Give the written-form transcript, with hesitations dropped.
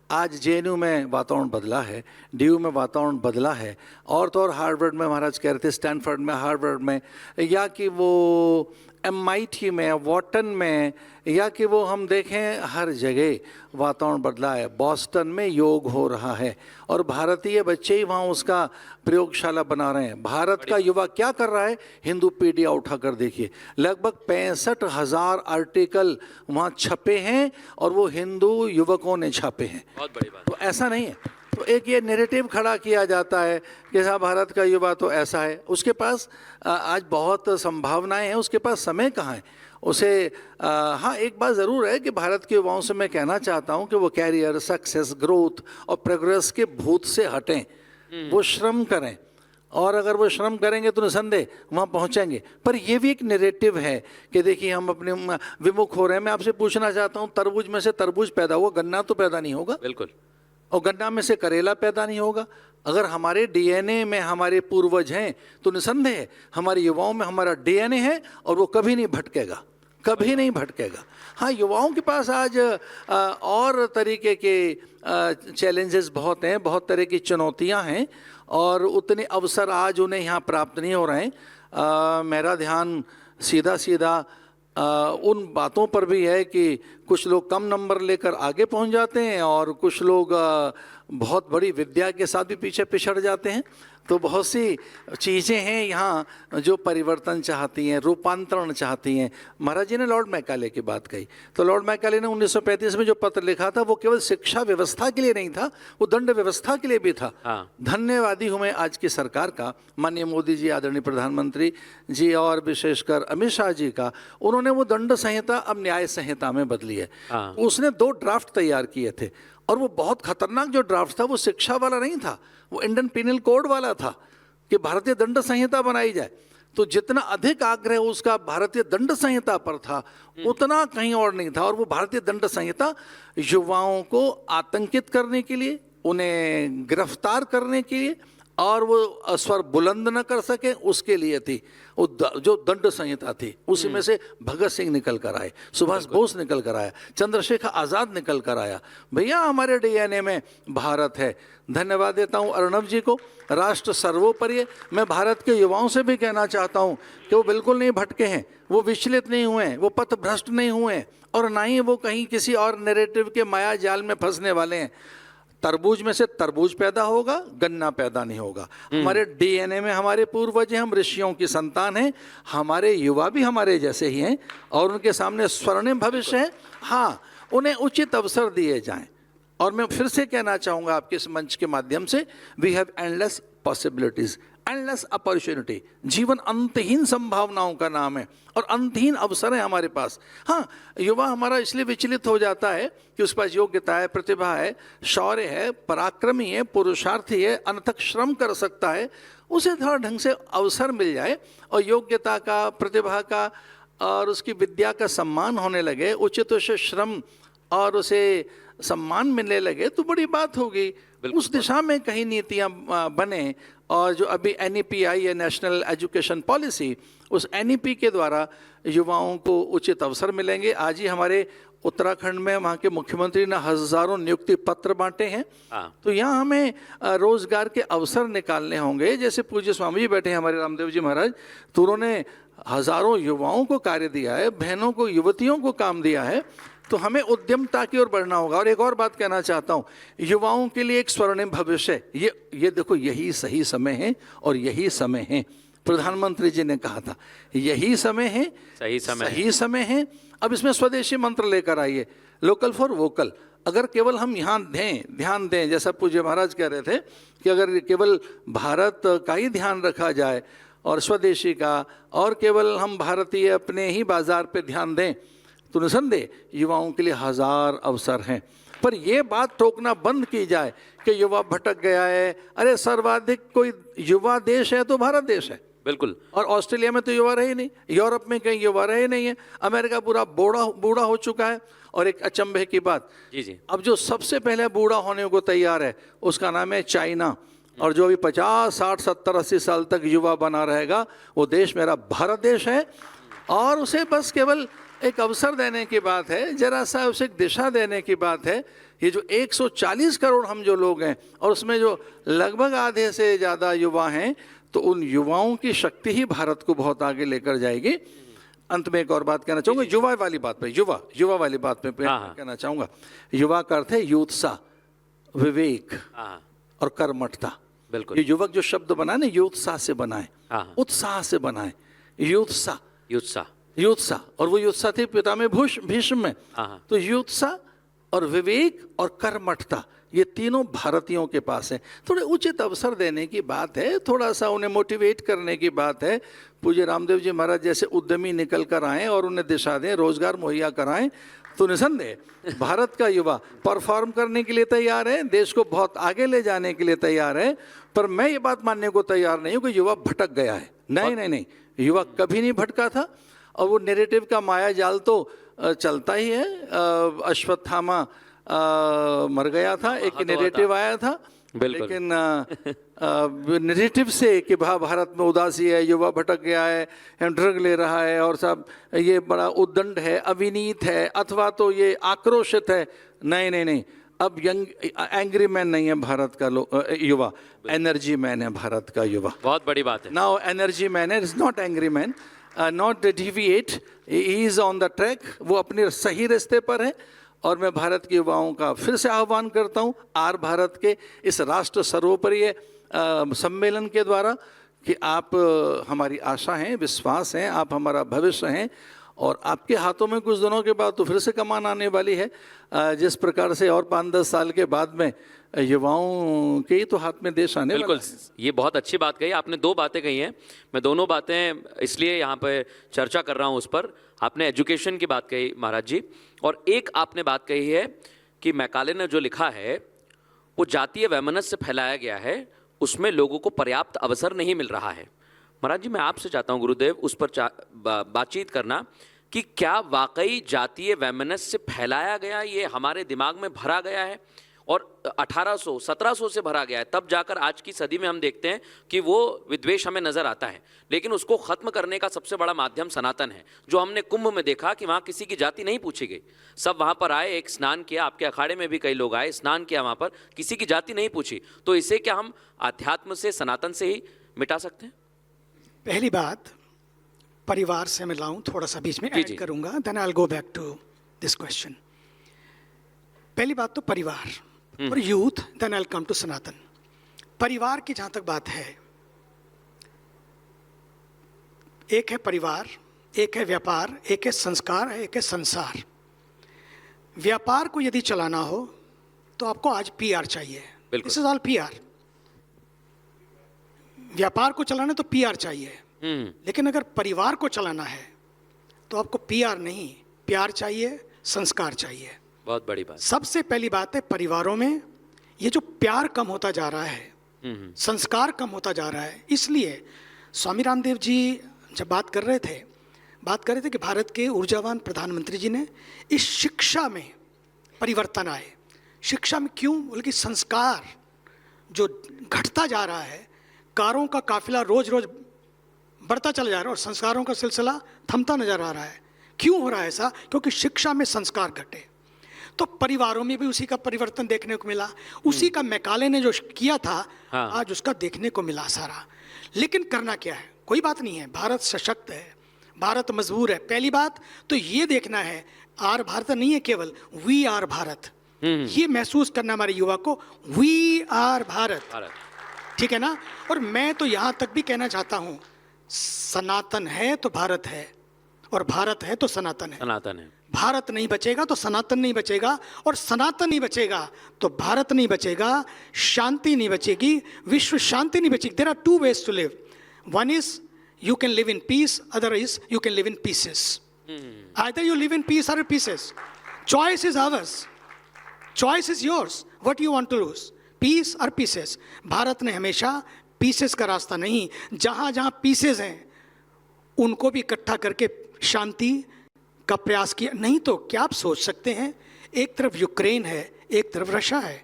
आज जेएनयू में वातावरण बदला है, डीयू में वातावरण बदला है, और तो और हार्वर्ड में महाराज कह रहे थे, स्टैनफोर्ड में, हार्वर्ड में, या कि वो MIT में, वॉटन में, या कि वो हम देखें हर जगह वातावरण बदला है। बॉस्टन में योग हो रहा है और भारतीय बच्चे ही वहाँ उसका प्रयोगशाला बना रहे हैं। भारत का युवा क्या कर रहा है, हिंदूपीडिया उठा कर देखिए, लगभग 65,000 आर्टिकल वहाँ छपे हैं और वो हिंदू युवकों ने छापे हैं। बहुत बड़ी बात। तो ऐसा नहीं है, तो एक ये नैरेटिव खड़ा किया जाता है कि साहब भारत का युवा तो ऐसा है, उसके पास आज बहुत संभावनाएं हैं, उसके पास समय कहाँ है उसे। हाँ, एक बात ज़रूर है कि भारत के युवाओं से मैं कहना चाहता हूँ कि वो कैरियर, सक्सेस, ग्रोथ और प्रोग्रेस के भूत से हटें, वो श्रम करें, और अगर वो श्रम करेंगे तो निसंदेह वहाँ पहुँचेंगे। पर ये भी एक नैरेटिव है कि देखिए हम अपने विमुख हो रहे हैं। मैं आपसे पूछना चाहता हूँ, तरबूज में से तरबूज पैदा हुआ, गन्ना तो पैदा नहीं होगा। बिल्कुल। और गन्ना में से करेला पैदा नहीं होगा। अगर हमारे DNA में हमारे पूर्वज हैं तो निसंदेह हमारे युवाओं में हमारा DNA है और वो कभी नहीं भटकेगा, कभी नहीं भटकेगा। हाँ, युवाओं के पास आज और तरीके के चैलेंजेस बहुत हैं, बहुत तरह की चुनौतियां हैं, और उतने अवसर आज उन्हें यहाँ प्राप्त नहीं हो रहे हैं। मेरा ध्यान सीधा सीधा उन बातों पर भी है कि कुछ लोग कम नंबर लेकर आगे पहुंच जाते हैं और कुछ लोग बहुत बड़ी विद्या के साथ भी पीछे पिछड़ जाते हैं। तो बहुत सी चीज़ें हैं यहाँ जो परिवर्तन चाहती हैं, रूपांतरण चाहती हैं। महाराज जी ने लॉर्ड मैकाले की बात कही, तो लॉर्ड मैकाले ने 1935 में जो पत्र लिखा था वो केवल शिक्षा व्यवस्था के लिए नहीं था, वो दंड व्यवस्था के लिए भी था। हाँ। धन्यवादी हूँ मैं आज की सरकार का, माननीय मोदी जी, आदरणीय प्रधानमंत्री जी, और विशेषकर अमित शाह जी का। उन्होंने वो दंड संहिता अब न्याय संहिता में बदली है। हाँ। उसने 2 ड्राफ्ट तैयार किए थे, और वो बहुत खतरनाक जो ड्राफ्ट था वो शिक्षा वाला नहीं था, वो इंडियन पिनल कोड वाला था कि भारतीय दंड संहिता बनाई जाए। तो जितना अधिक आग्रह उसका भारतीय दंड संहिता पर था उतना कहीं और नहीं था। और वो भारतीय दंड संहिता युवाओं को आतंकित करने के लिए, उन्हें गिरफ्तार करने के लिए, और वो स्वर बुलंद न कर सके उसके लिए थी। वो जो दंड संहिता थी उसी में से भगत सिंह निकल कर आए, सुभाष बोस निकल कर आया, चंद्रशेखर आज़ाद निकल कर आया। भैया हमारे DNA में भारत है। धन्यवाद देता हूँ अर्णव जी को। राष्ट्र सर्वोपरि है। मैं भारत के युवाओं से भी कहना चाहता हूँ कि वो बिल्कुल नहीं भटके हैं, वो विचलित नहीं हुए हैं, वो पथभ्रष्ट नहीं हुए हैं, और ना ही वो कहीं किसी और नैरेटिव के माया जाल में फंसने वाले हैं। तरबूज में से तरबूज पैदा होगा, गन्ना पैदा नहीं होगा। हमारे DNA में हमारे पूर्वज हैं, हम ऋषियों की संतान हैं। हमारे युवा भी हमारे जैसे ही हैं और उनके सामने स्वर्णिम भविष्य है। हाँ, उन्हें उचित अवसर दिए जाएं। और मैं फिर से कहना चाहूँगा आपके इस मंच के माध्यम से, we have endless possibilities, endless opportunity. जीवन अंतहीन संभावनाओं का नाम है और अंतहीन अवसर है हमारे पास। हाँ, युवा हमारा इसलिए विचलित हो जाता है कि उसके पास योग्यता है, प्रतिभा है, शौर्य है, पराक्रमी है, पुरुषार्थी है, अनथक श्रम कर सकता है। उसे थोड़ा ढंग से अवसर मिल जाए और योग्यता का, प्रतिभा का और उसकी विद्या का सम्मान होने लगे, उचित उसे श्रम और उसे सम्मान मिलने लगे, तो बड़ी बात होगी। उस दिशा में कहीं नीतियाँ बने। और जो अभी NEP आई है, नेशनल एजुकेशन पॉलिसी, उस NEP के द्वारा युवाओं को उचित अवसर मिलेंगे। आज ही हमारे उत्तराखंड में वहाँ के मुख्यमंत्री ने हज़ारों नियुक्ति पत्र बांटे हैं। तो यहाँ हमें रोजगार के अवसर निकालने होंगे। जैसे पूज्य स्वामी जी बैठे हैं हमारे रामदेव जी महाराज, तो उन्होंने हज़ारों युवाओं को कार्य दिया है, बहनों को, युवतियों को काम दिया है। तो हमें उद्यमता की ओर बढ़ना होगा। और एक और बात कहना चाहता हूँ, युवाओं के लिए एक स्वर्णिम भविष्य, ये देखो, यही सही समय है और यही समय है। प्रधानमंत्री जी ने कहा था यही समय है, सही समय है। अब इसमें स्वदेशी मंत्र लेकर आइए, लोकल फॉर वोकल। अगर केवल हम यहाँ ध्यान दें, जैसा पूज्य महाराज कह रहे थे कि अगर केवल भारत का ही ध्यान रखा जाए और स्वदेशी का, और केवल हम भारतीय अपने ही बाजार पे ध्यान दें, तो निसंदेह युवाओं के लिए हज़ार अवसर हैं। पर यह बात टोकना बंद की जाए कि युवा भटक गया है। अरे सर्वाधिक कोई युवा देश है तो भारत देश है। बिल्कुल। और ऑस्ट्रेलिया में तो युवा रहे नहीं, यूरोप में कहीं युवा रहे नहीं है, अमेरिका पूरा बूढ़ा हो चुका है। और एक अचंभे की बात, जी, अब जो सबसे पहले बूढ़ा होने को तैयार है उसका नाम है चाइना। और जो अभी 50, 60, 70, 80 साल तक युवा बना रहेगा, वो देश मेरा भारत देश है। और उसे बस केवल एक अवसर देने की बात है, जरा सा उसे एक दिशा देने की बात है। ये जो 140 करोड़ हम जो लोग हैं और उसमें जो लगभग आधे से ज़्यादा युवा हैं, तो उन युवाओं की शक्ति ही भारत को बहुत आगे लेकर जाएगी। अंत में एक और बात कहना चाहूँगा, युवा वाली बात पे, युवा वाली बात पे कहना चाहूँगा। युवा का अर्थ है यूथसा, विवेक और कर्मठता। बिल्कुल, ये युवक जो शब्द बना ना, यूथसा से बनाए, उत्साह से बनाए, यूथसा, और वो यूथसा थे पिता में भीष्म में। तो यूथसा और विवेक और कर्मठता, ये तीनों भारतीयों के पास है। थोड़े उचित अवसर देने की बात है, थोड़ा सा उन्हें मोटिवेट करने की बात है। पूज्य रामदेव जी महाराज जैसे उद्यमी निकल कर आएँ और उन्हें दिशा दें, रोजगार मुहैया कराएं, तो निसंदेह भारत का युवा परफॉर्म करने के लिए तैयार है, देश को बहुत आगे ले जाने के लिए तैयार है। पर मैं ये बात मानने को तैयार नहीं हूँ कि युवा भटक गया है। नहीं, युवा कभी नहीं भटका था। और वो नैरेटिव का माया जाल तो चलता ही है। अश्वत्थामा मर गया था, एक नैरेटिव आया था, लेकिन नैरेटिव से कि भारत में उदासी है, युवा भटक गया है, ड्रग ले रहा है और सब ये बड़ा उद्दंड है, अविनीत है, अथवा तो ये आक्रोशित है। नहीं, अब यंग एंग्री मैन नहीं है भारत का युवा, एनर्जी मैन है भारत का युवा। बहुत बड़ी बात है। नाउ एनर्जी मैन है, is not angry man, not deviate, he is on the track, वो अपने सही रास्ते पर है। और मैं भारत के युवाओं का फिर से आह्वान करता हूँ आर भारत के इस राष्ट्र सर्वोपरि सम्मेलन के द्वारा कि आप हमारी आशा हैं, विश्वास हैं, आप हमारा भविष्य हैं। और आपके हाथों में कुछ दिनों के बाद तो फिर से कमान आने वाली है। जिस प्रकार से और 5-10 साल के बाद में युवाओं के ही तो हाथ में देश आने बिल्कुल, ये बहुत अच्छी बात कही आपने। 2 बातें कही हैं, मैं दोनों बातें इसलिए यहाँ पे चर्चा कर रहा हूँ उस पर। आपने एजुकेशन की बात कही महाराज जी, और एक आपने बात कही है कि मैकाले ने जो लिखा है वो जातीय वैमनस्य से फैलाया गया है, उसमें लोगों को पर्याप्त अवसर नहीं मिल रहा है। महाराज जी, मैं आपसे चाहता हूँ गुरुदेव उस पर बातचीत करना कि क्या वाकई जातीय वैमनस्य से फैलाया गया, ये हमारे दिमाग में भरा गया है और 1800-1700 से भरा गया है, तब जाकर आज की सदी में हम देखते हैं कि वो विद्वेष हमें नजर आता है। लेकिन उसको खत्म करने का सबसे बड़ा माध्यम सनातन है। जो हमने कुंभ में देखा कि वहाँ किसी की जाति नहीं पूछी गई, सब वहाँ पर आए, एक स्नान किया, आपके अखाड़े में भी कई लोग आए, स्नान किया, वहाँ पर किसी की जाति नहीं पूछी। तो इसे क्या हम अध्यात्म से, सनातन से ही मिटा सकते हैं? पहली बात, परिवार से मैं लाऊं, थोड़ा सा बीच में ऐड करूंगा, then I will go back to this question. पहली बात तो परिवार और youth, then I will come to Sanatan. परिवार की जहां तक बात है, एक है परिवार, एक है व्यापार, एक है संस्कार, एक है संसार। व्यापार को यदि चलाना हो तो आपको आज पीआर चाहिए, दिस इज ऑल पीआर। व्यापार को चलाना तो पीआर चाहिए, लेकिन अगर परिवार को चलाना है तो आपको पीआर नहीं, प्यार चाहिए, संस्कार चाहिए। बहुत बड़ी बात। सबसे पहली बात है, परिवारों में ये जो प्यार कम होता जा रहा है, संस्कार कम होता जा रहा है। इसलिए स्वामी रामदेव जी जब बात कर रहे थे कि भारत के ऊर्जावान प्रधानमंत्री जी ने इस शिक्षा में परिवर्तन आए। शिक्षा में क्यों? बल्कि संस्कार जो घटता जा रहा है, कारों का काफिला रोज रोज बढ़ता चला जा रहा है और संस्कारों का सिलसिला थमता नजर आ रहा है। क्यों हो रहा है ऐसा? क्योंकि शिक्षा में संस्कार घटे। तो परिवारों में भी उसी का परिवर्तन देखने को मिला। उसी का मैकाले ने जो किया था, आज उसका देखने को मिला सारा। लेकिन करना क्या है? कोई बात नहीं है, भारत सशक्त है, भारत मजबूर है। पहली बात तो ये देखना है, आर भारत नहीं है केवल, वी आर भारत। ये महसूस करना हमारे युवा को, वी आर भारत, ठीक है ना। और मैं तो यहां तक भी कहना चाहता हूं, सनातन है तो भारत है, और भारत है तो सनातन है। सनातन है, भारत नहीं बचेगा तो सनातन नहीं बचेगा, और सनातन नहीं बचेगा तो भारत नहीं बचेगा, शांति नहीं बचेगी, विश्व शांति नहीं बचेगी। There are 2 ways to live. One is you can live in peace, other is you can live in pieces. Either you live in peace or pieces. Choice is ours. Choice is yours. What you want to lose? Peace or pieces. Bharat ने हमेशा pieces का रास्ता नहीं, जहां जहां pieces हैं उनको भी इकट्ठा करके शांति का प्रयास किया। नहीं तो क्या आप सोच सकते हैं, एक तरफ यूक्रेन है, एक तरफ रशिया है,